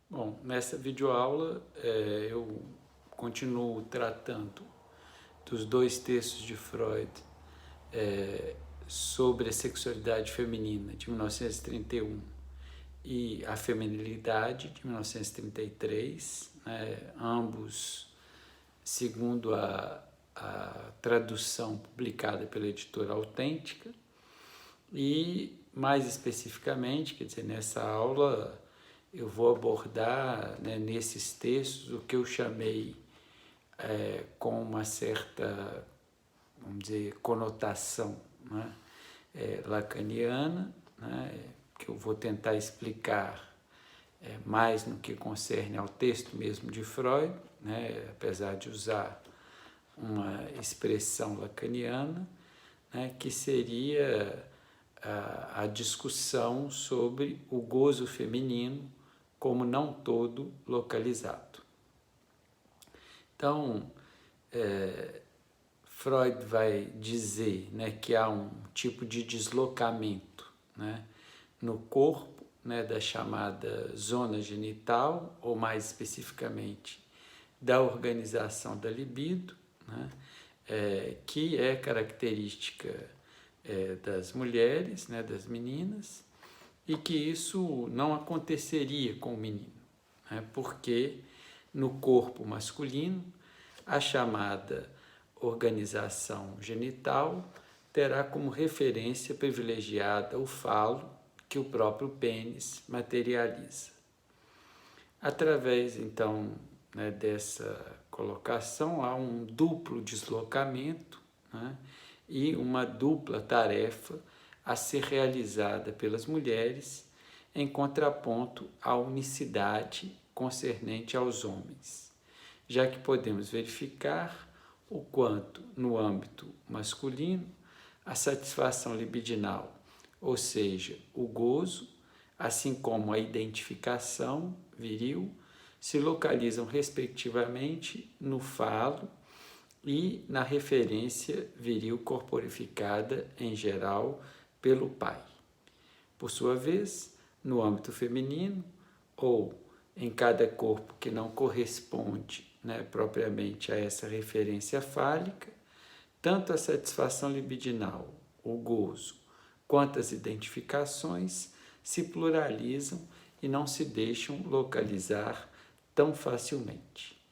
Bom, nessa videoaula eu continuo tratando dos dois textos de Freud sobre a sexualidade feminina de 1931 e a feminilidade de 1933, né, ambos segundo a tradução publicada pela editora Autêntica. E mais especificamente, quer dizer, nessa aula eu vou abordar, né, nesses textos o que eu chamei com uma certa, vamos dizer, conotação, né, lacaniana, né, que eu vou tentar explicar mais no que concerne ao texto mesmo de Freud, né, apesar de usar uma expressão lacaniana, né, que seria a discussão sobre o gozo feminino como não todo localizado. Então, Freud vai dizer, né, que há um tipo de deslocamento, né, no corpo, né, da chamada zona genital, ou mais especificamente da organização da libido, né, que é característica das mulheres, né, das meninas, e que isso não aconteceria com o menino, né, porque no corpo masculino a chamada organização genital terá como referência privilegiada o falo que o próprio pênis materializa. Através, então, né, dessa colocação, há um duplo deslocamento, né, e uma dupla tarefa a ser realizada pelas mulheres, em contraponto à unicidade concernente aos homens, já que podemos verificar o quanto, no âmbito masculino, a satisfação libidinal, ou seja, o gozo, assim como a identificação viril, se localizam respectivamente no falo e na referência viril corporificada em geral pelo pai. Por sua vez, no âmbito feminino, ou em cada corpo que não corresponde, né, propriamente a essa referência fálica, tanto a satisfação libidinal, o gozo, quanto as identificações se pluralizam e não se deixam localizar tão facilmente.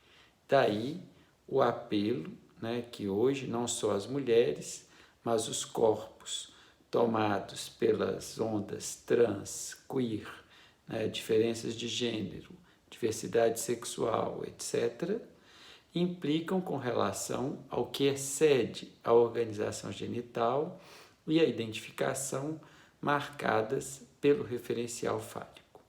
Daí o apelo, né, que hoje não só as mulheres, mas os corpos tomados pelas ondas trans, queer, né, diferenças de gênero, diversidade sexual, etc., implicam com relação ao que excede a organização genital e a identificação marcadas pelo referencial fálico.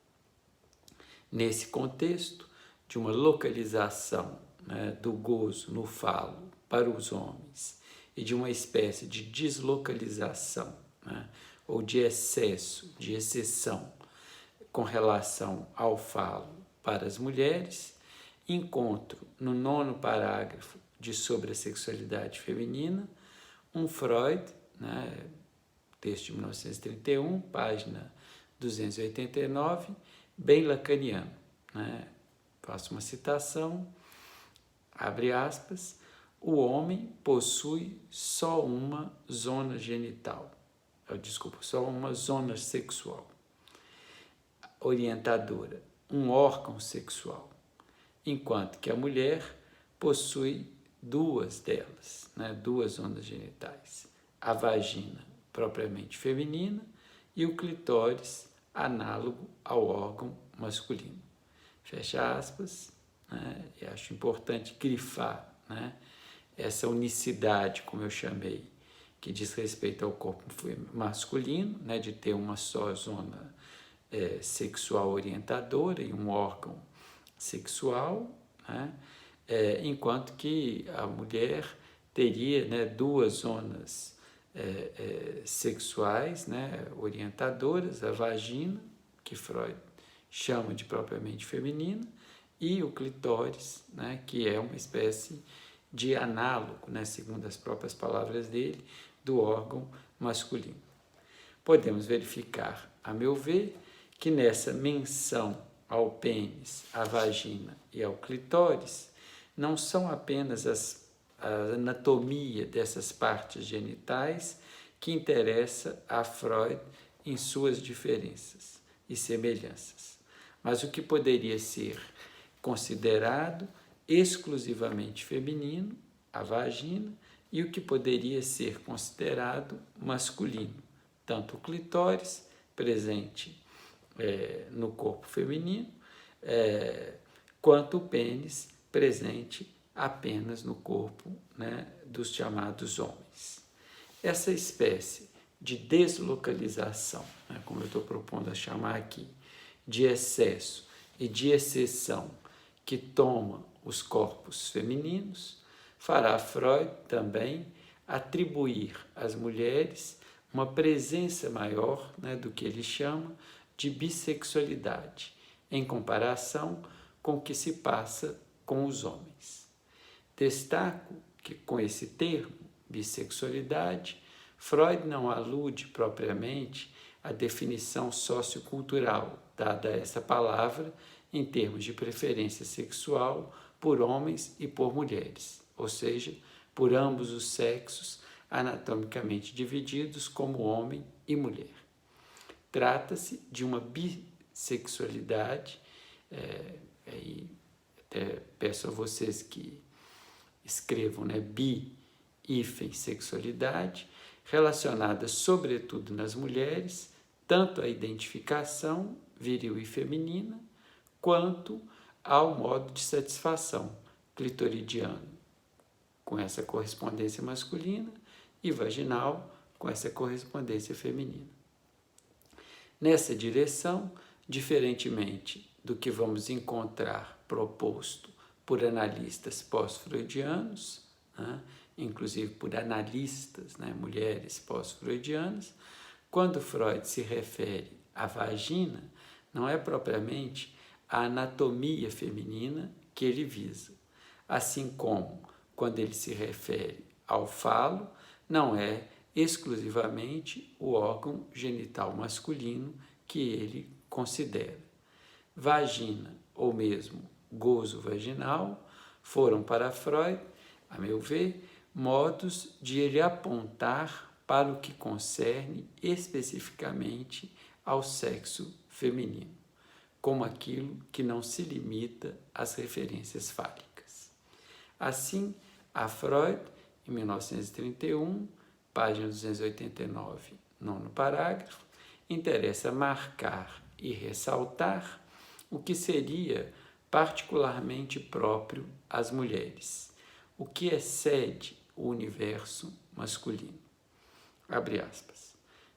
Nesse contexto de uma localização, né, do gozo no falo para os homens e de uma espécie de deslocalização, né, ou de excesso, de exceção com relação ao falo para as mulheres, encontro no 9º parágrafo de Sobre a Sexualidade Feminina um Freud, né, texto de 1931, página 289, bem lacaniano, né? Faço uma citação, abre aspas, o homem possui só uma zona genital, só uma zona sexual orientadora, um órgão sexual, enquanto que a mulher possui duas delas, né, duas zonas genitais, a vagina propriamente feminina e o clitóris análogo ao órgão masculino. Fecha aspas, né, e acho importante grifar, né, essa unicidade, como eu chamei, que diz respeito ao corpo masculino, né, de ter uma só zona sexual orientadora e um órgão sexual, né, enquanto que a mulher teria, né, duas zonas sexuais, né, orientadoras, a vagina, que Freud chama de propriamente feminina, e o clitóris, né, que é uma espécie de análogo, né, segundo as próprias palavras dele, do órgão masculino. Podemos verificar, a meu ver, que nessa menção ao pênis, à vagina e ao clitóris, não são apenas a anatomia dessas partes genitais que interessa a Freud em suas diferenças e semelhanças, mas o que poderia ser considerado exclusivamente feminino, a vagina, e o que poderia ser considerado masculino, tanto o clitóris, presente no corpo feminino, quanto o pênis, presente apenas no corpo, né, dos chamados homens. Essa espécie de deslocalização, né, como eu estou propondo a chamar aqui, de excesso e de exceção que toma os corpos femininos, fará Freud também atribuir às mulheres uma presença maior, né, do que ele chama de bissexualidade, em comparação com o que se passa com os homens. Destaco que, com esse termo, bissexualidade, Freud não alude propriamente à definição sociocultural dada a essa palavra em termos de preferência sexual por homens e por mulheres, ou seja, por ambos os sexos anatomicamente divididos como homem e mulher. Trata-se de uma bissexualidade, aí até peço a vocês que escrevam, né, sexualidade, relacionada sobretudo nas mulheres, tanto à identificação viril e feminina, quanto ao modo de satisfação clitoridiano, com essa correspondência masculina, e vaginal, com essa correspondência feminina. Nessa direção, diferentemente do que vamos encontrar proposto por analistas pós-freudianos, né, inclusive por analistas, né, mulheres pós-freudianas, quando Freud se refere à vagina, não é propriamente a anatomia feminina que ele visa, assim como, quando ele se refere ao falo, não é exclusivamente o órgão genital masculino que ele considera. Vagina, ou mesmo gozo vaginal, foram para Freud, a meu ver, modos de ele apontar para o que concerne especificamente ao sexo feminino, como aquilo que não se limita às referências fálicas. Assim, a Freud, em 1931, página 289, nono parágrafo, interessa marcar e ressaltar o que seria particularmente próprio às mulheres, o que excede o universo masculino. Abre aspas.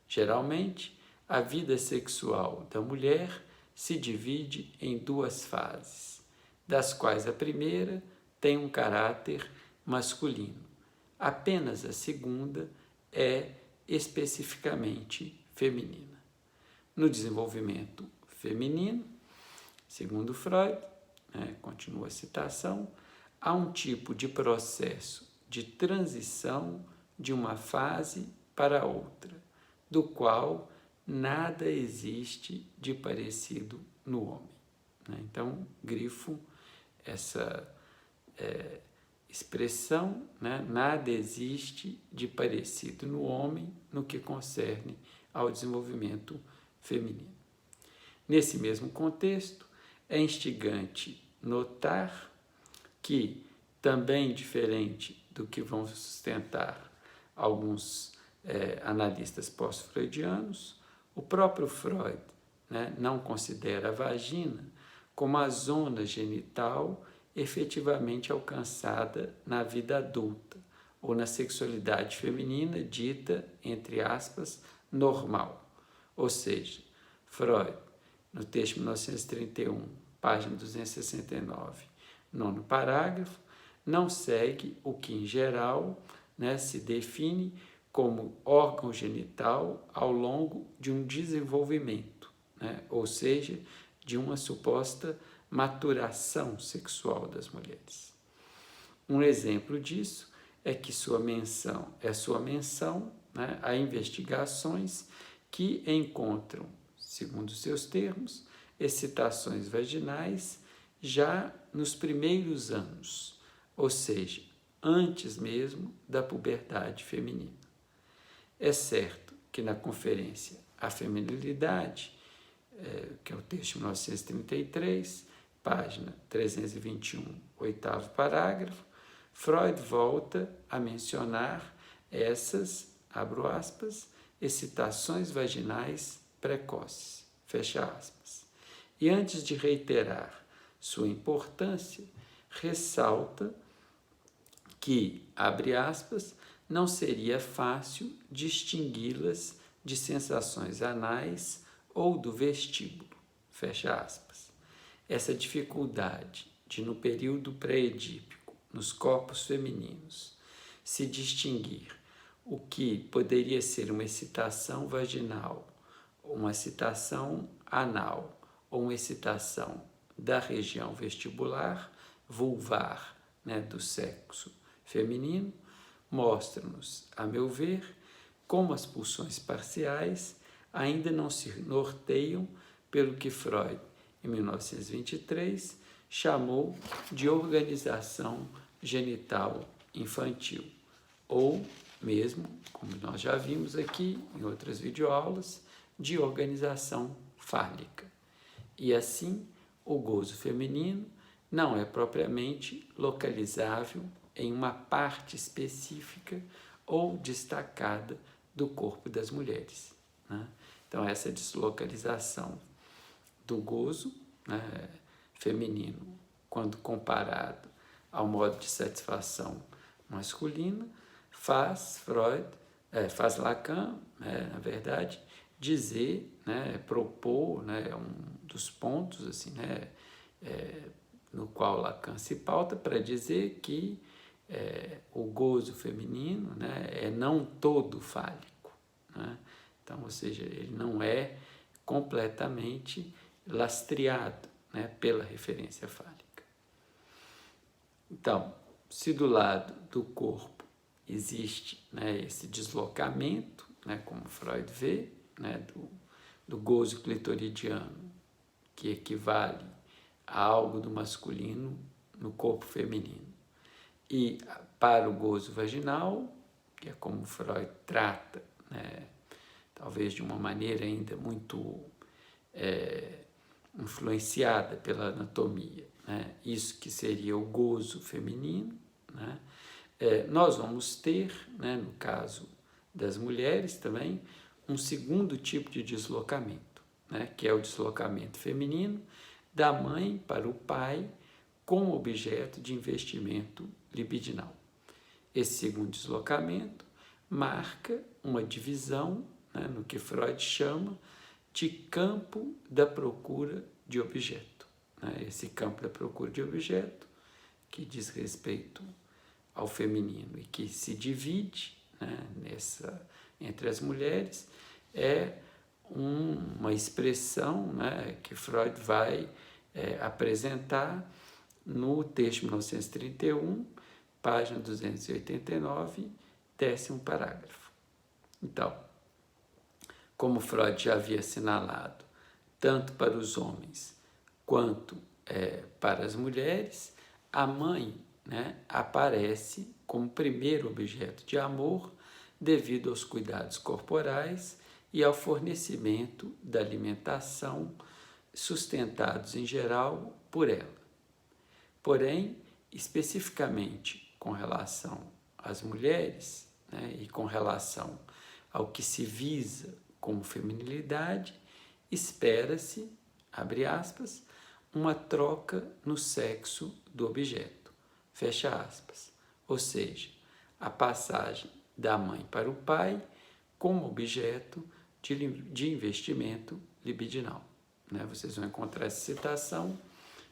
Geralmente, a vida sexual da mulher se divide em duas fases, das quais a primeira tem um caráter masculino. Apenas a segunda é especificamente feminina. No desenvolvimento feminino, segundo Freud, continua a citação, há um tipo de processo de transição de uma fase para outra, do qual nada existe de parecido no homem. Então, grifo essa expressão, nada existe de parecido no homem no que concerne ao desenvolvimento feminino. Nesse mesmo contexto, é instigante notar que, também diferente do que vão sustentar alguns analistas pós-freudianos, o próprio Freud não considera a vagina como a zona genital efetivamente alcançada na vida adulta ou na sexualidade feminina dita, entre aspas, normal. Ou seja, Freud, no texto de 1931, página 269, nono parágrafo, não segue o que, em geral, se define como órgão genital ao longo de um desenvolvimento, ou seja, de uma suposta maturação sexual das mulheres. Um exemplo disso é que sua menção a investigações que encontram, segundo seus termos, excitações vaginais já nos primeiros anos, ou seja, antes mesmo da puberdade feminina. É certo que na conferência A Feminilidade, que é o texto de 1933, página 321, oitavo parágrafo, Freud volta a mencionar essas, abro aspas, excitações vaginais precoces, fecha aspas. E antes de reiterar sua importância, ressalta que, abre aspas, não seria fácil distingui-las de sensações anais ou do vestíbulo, fecha aspas. Essa dificuldade de, no período pré-edípico, nos corpos femininos, se distinguir o que poderia ser uma excitação vaginal, uma excitação anal ou uma excitação da região vestibular, vulvar, do sexo feminino, mostra-nos, a meu ver, como as pulsões parciais ainda não se norteiam pelo que Freud, em 1923, chamou de organização genital infantil, ou mesmo, como nós já vimos aqui em outras videoaulas, de organização fálica. E assim, o gozo feminino não é propriamente localizável em uma parte específica ou destacada do corpo das mulheres, Então, essa deslocalização do gozo feminino, quando comparado ao modo de satisfação masculina, faz Lacan, na verdade, dizer, propor, um dos pontos assim, no qual Lacan se pauta para dizer que o gozo feminino é não todo fálico, Então, ou seja, ele não é completamente lastreado pela referência fálica. Então, se do lado do corpo existe esse deslocamento, como Freud vê, do gozo clitoridiano, que equivale a algo do masculino no corpo feminino, e para o gozo vaginal, que é como Freud trata, talvez de uma maneira ainda muito influenciada pela anatomia, isso que seria o gozo feminino, nós vamos ter, no caso das mulheres também, um segundo tipo de deslocamento, que é o deslocamento feminino da mãe para o pai como objeto de investimento libidinal. Esse segundo deslocamento marca uma divisão, no que Freud chama de campo da procura de objeto. Esse campo da procura de objeto, que diz respeito ao feminino e que se divide entre as mulheres, é uma expressão que Freud vai apresentar no texto de 1931, página 289, 10º parágrafo. Então, como Freud já havia assinalado, tanto para os homens quanto para as mulheres, a mãe aparece como primeiro objeto de amor devido aos cuidados corporais e ao fornecimento da alimentação sustentados em geral por ela. Porém, especificamente com relação às mulheres, e com relação ao que se visa como feminilidade, espera-se, abre aspas, uma troca no sexo do objeto, fecha aspas, ou seja, a passagem da mãe para o pai como objeto de investimento libidinal. Vocês vão encontrar essa citação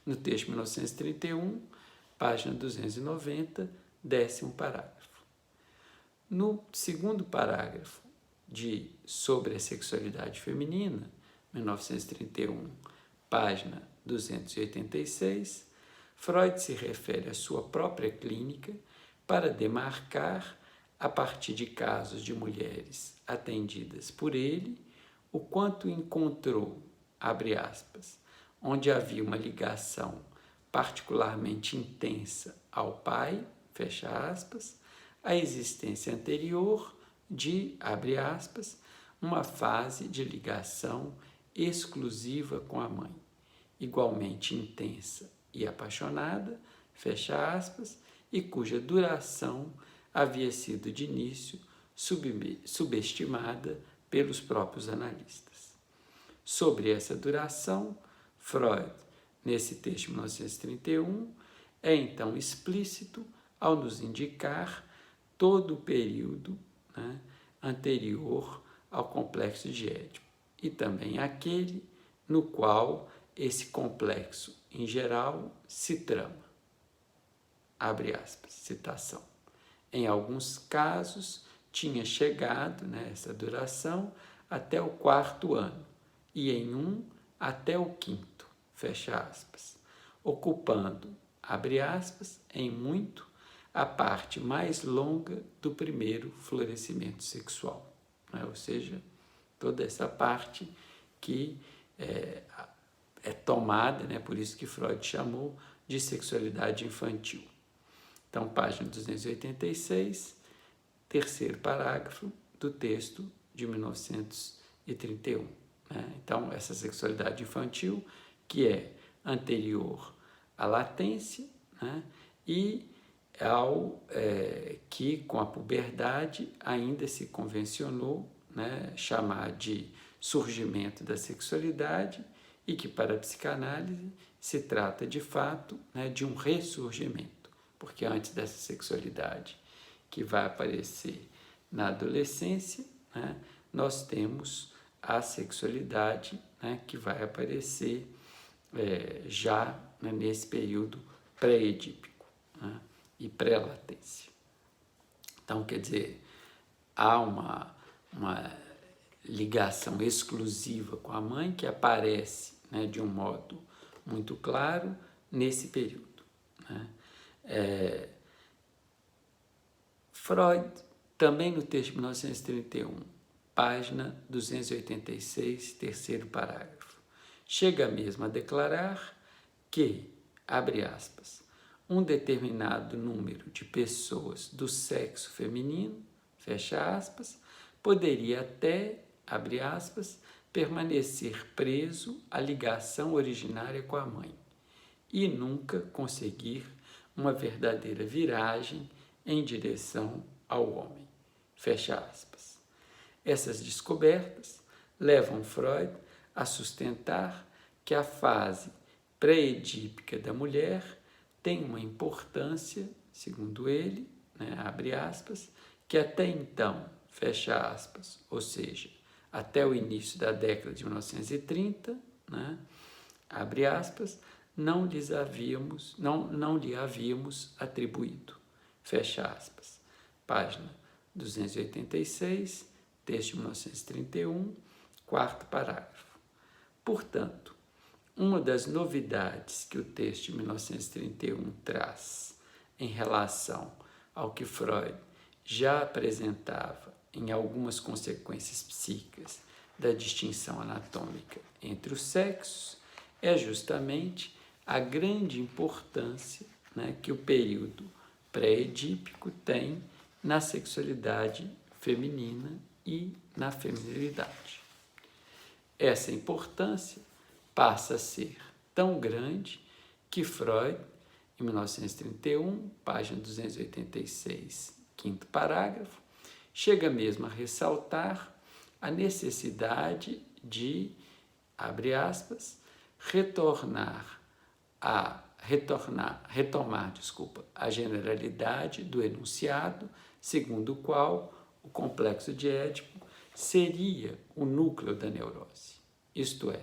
no texto de 1931, página 290, 10º parágrafo. No segundo parágrafo sobre a sexualidade feminina, 1931, página 286, Freud se refere à sua própria clínica para demarcar, a partir de casos de mulheres atendidas por ele, o quanto encontrou, abre aspas, onde havia uma ligação particularmente intensa ao pai, fecha aspas, a existência anterior de, abre aspas, uma fase de ligação exclusiva com a mãe, igualmente intensa e apaixonada, fecha aspas, e cuja duração havia sido de início subestimada pelos próprios analistas. Sobre essa duração, Freud, nesse texto de 1931, é então explícito ao nos indicar todo o período, né, anterior ao complexo de Édipo e também aquele no qual esse complexo, em geral, se trama. Abre aspas, citação. Em alguns casos, tinha chegado, né, essa duração até o 4º ano e em um até o 5º, fecha aspas, ocupando, abre aspas, em muito, a parte mais longa do primeiro florescimento sexual, né? Ou seja, toda essa parte que é tomada, né? Por isso que Freud chamou de sexualidade infantil. Então, página 286, terceiro parágrafo do texto de 1931. Né? Então, essa sexualidade infantil que é anterior à latência, né? E que com a puberdade ainda se convencionou, né, chamar de surgimento da sexualidade e que para a psicanálise se trata de fato, né, de um ressurgimento, porque antes dessa sexualidade que vai aparecer na adolescência, né, nós temos a sexualidade, né, que vai aparecer já, né, nesse período pré-edípico, né, e pré-latência. Então, quer dizer, há uma ligação exclusiva com a mãe que aparece, né, de um modo muito claro nesse período, né? Freud, também no texto de 1931, página 286, terceiro parágrafo, chega mesmo a declarar que, abre aspas, um determinado número de pessoas do sexo feminino, fecha aspas, poderia até, abre aspas, permanecer preso à ligação originária com a mãe e nunca conseguir uma verdadeira viragem em direção ao homem, fecha aspas. Essas descobertas levam Freud a sustentar que a fase pré-edípica da mulher tem uma importância, segundo ele, né, abre aspas, que até então, fecha aspas, ou seja, até o início da década de 1930, né, abre aspas, não lhe havíamos atribuído, fecha aspas. Página 286, texto de 1931, quarto parágrafo. Portanto, uma das novidades que o texto de 1931 traz em relação ao que Freud já apresentava em algumas consequências psíquicas da distinção anatômica entre os sexos é justamente a grande importância, né, que o período pré-edípico tem na sexualidade feminina e na feminilidade. Essa importância passa a ser tão grande que Freud, em 1931, página 286, quinto parágrafo, chega mesmo a ressaltar a necessidade de, abre aspas, retomar a generalidade do enunciado, segundo o qual o complexo de Édipo seria o núcleo da neurose. Isto é,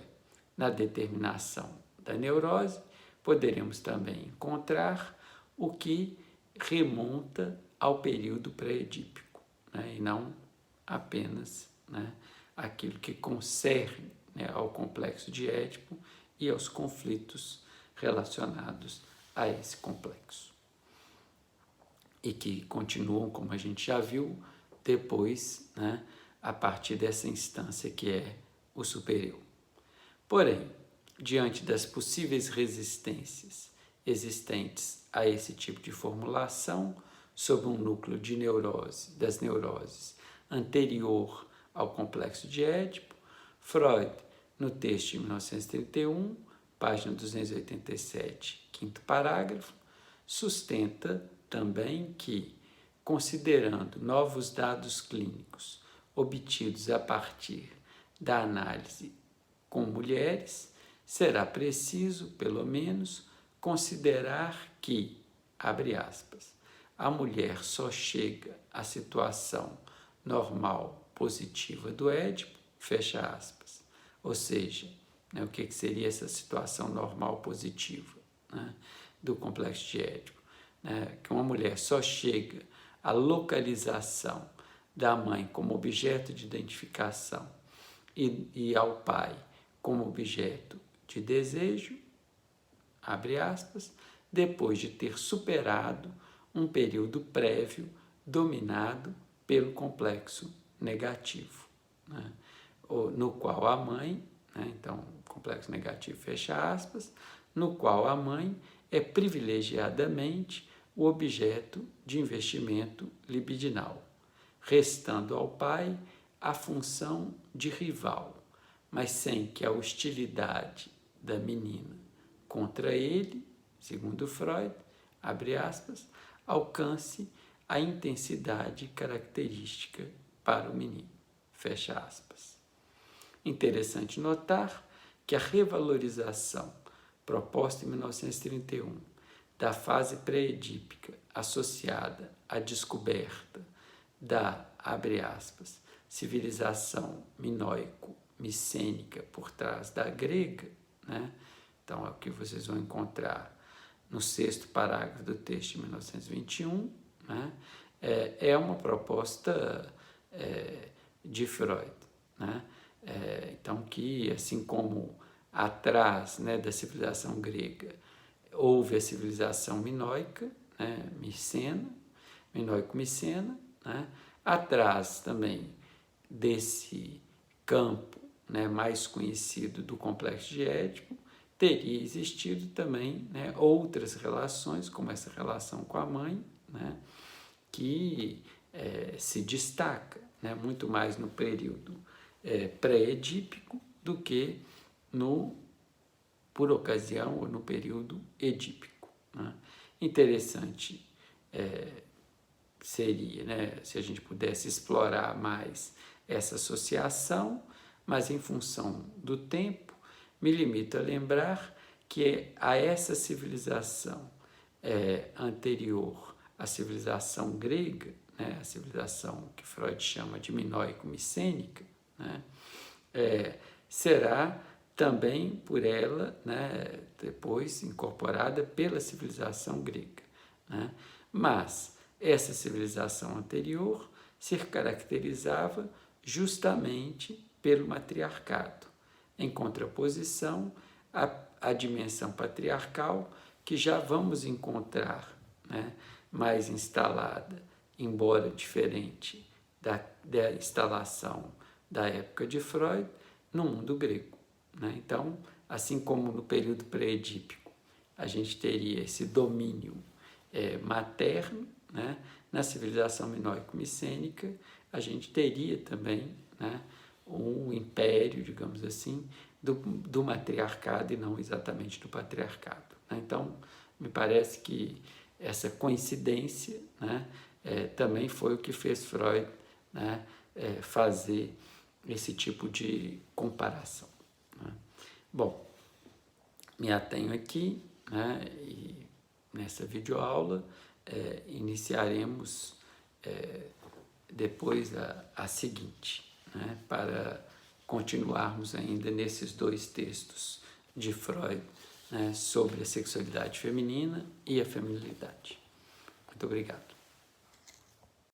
na determinação da neurose, poderemos também encontrar o que remonta ao período pré-edípico, né, e não apenas, né, aquilo que concerne, né, ao complexo de Édipo e aos conflitos relacionados a esse complexo. E que continuam, como a gente já viu, depois, né, a partir dessa instância que é o superior. Porém, diante das possíveis resistências existentes a esse tipo de formulação, sob um núcleo de das neuroses anterior ao complexo de Édipo, Freud, no texto de 1931, página 287, quinto parágrafo, sustenta também que, considerando novos dados clínicos obtidos a partir da análise com mulheres, será preciso, pelo menos, considerar que, abre aspas, a mulher só chega à situação normal positiva do Édipo, fecha aspas. Ou seja, o que seria essa situação normal positiva, do complexo de Édipo? Que uma mulher só chega à localização da mãe como objeto de identificação e ao pai como objeto de desejo, abre aspas, depois de ter superado um período prévio dominado pelo complexo negativo, no qual a mãe, então, complexo negativo, fecha aspas, no qual a mãe é privilegiadamente o objeto de investimento libidinal, restando ao pai a função de rival, mas sem que a hostilidade da menina contra ele, segundo Freud, abre aspas, alcance a intensidade característica para o menino, fecha aspas. Interessante notar que a revalorização proposta em 1931 da fase pré-edípica associada à descoberta da, abre aspas, civilização minoico-micênica por trás da grega, Então, é o que vocês vão encontrar no sexto parágrafo do texto de 1921, é uma proposta de Freud, então, que assim como atrás da civilização grega houve a civilização minoica, minoico-micena, atrás também desse campo mais conhecido do complexo de Édipo, teria existido também outras relações, como essa relação com a mãe, que se destaca muito mais no período pré-edípico do que por ocasião ou no período edípico. Interessante seria, se a gente pudesse explorar mais essa associação, mas em função do tempo, me limito a lembrar que a essa civilização anterior à civilização grega, a civilização que Freud chama de minoico-micênica, será também por ela, depois incorporada pela civilização grega. Mas essa civilização anterior se caracterizava justamente pelo matriarcado, em contraposição à dimensão patriarcal que já vamos encontrar mais instalada, embora diferente da instalação da época de Freud, no mundo grego. Então, assim como no período pré-edípico, a gente teria esse domínio materno, na civilização minoico-micênica, a gente teria também um império, digamos assim, do matriarcado e não exatamente do patriarcado. Então, me parece que essa coincidência também foi o que fez Freud fazer esse tipo de comparação. Bom, me atenho aqui e nessa videoaula iniciaremos depois a seguinte, para continuarmos ainda nesses dois textos de Freud sobre a sexualidade feminina e a feminilidade. Muito obrigado.